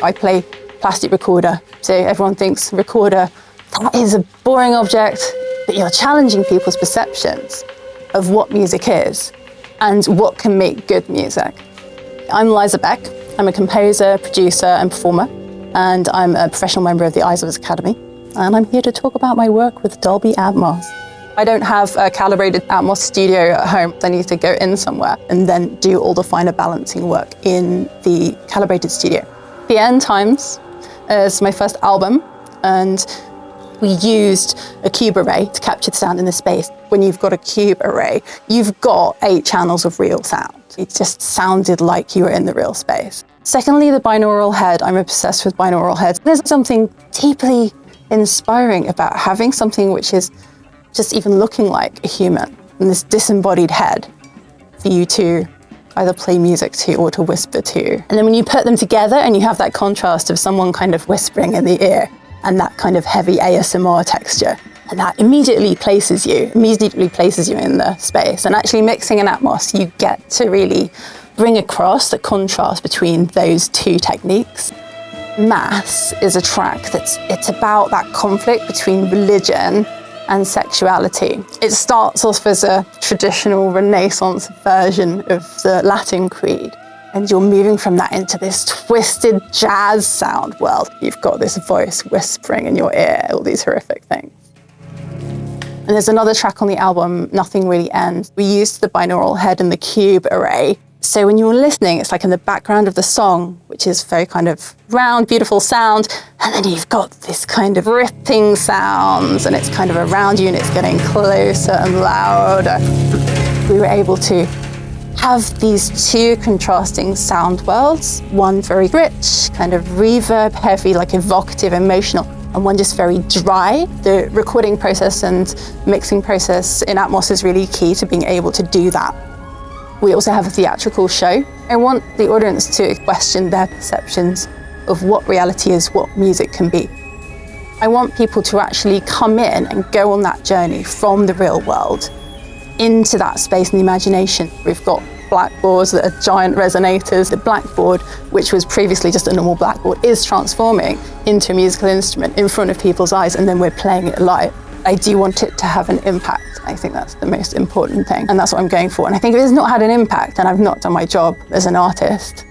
I play plastic recorder, so everyone thinks recorder, that is a boring object, but you're challenging people's perceptions of what music is and what can make good music. I'm Liza Bec. I'm a composer, producer and performer, and I'm a professional member of the Liza Bec Academy, and I'm here to talk about my work with Dolby Atmos. I don't have a calibrated Atmos studio at home. I need to go in somewhere and then do all the finer balancing work in the calibrated studio. The End Times is my first album, and we used a cube array to capture the sound in the space. When you've got a cube array, you've got 8 channels of real sound. It just sounded like you were in the real space. Secondly, the binaural head. I'm obsessed with binaural heads. There's something deeply inspiring about having something which is just even looking like a human, and this disembodied head for you to either play music to or to whisper to. And then when you put them together and you have that contrast of someone kind of whispering in the ear and that kind of heavy ASMR texture, and that immediately places you in the space. And actually mixing in Atmos, you get to really bring across the contrast between those two techniques. Mass is a track it's about that conflict between religion and sexuality. It starts off as a traditional Renaissance version of the Latin Creed, and you're moving from that into this twisted jazz sound world. You've got this voice whispering in your ear, all these horrific things. And there's another track on the album, Nothing Really Ends. We used the binaural head and the cube array. So when you're listening, it's like in the background of the song, which is very kind of round, beautiful sound, and then you've got this kind of ripping sounds, and it's kind of around you and it's getting closer and louder. We were able to have these two contrasting sound worlds, one very rich, kind of reverb heavy, like evocative, emotional, and one just very dry. The recording process and mixing process in Atmos is really key to being able to do that. We also have a theatrical show. I want the audience to question their perceptions of what reality is, what music can be. I want people to actually come in and go on that journey from the real world into that space and the imagination. We've got blackboards that are giant resonators. The blackboard, which was previously just a normal blackboard, is transforming into a musical instrument in front of people's eyes, and then we're playing it live. I do want it to have an impact. I think that's the most important thing, and that's what I'm going for. And I think if it's not had an impact, then I've not done my job as an artist.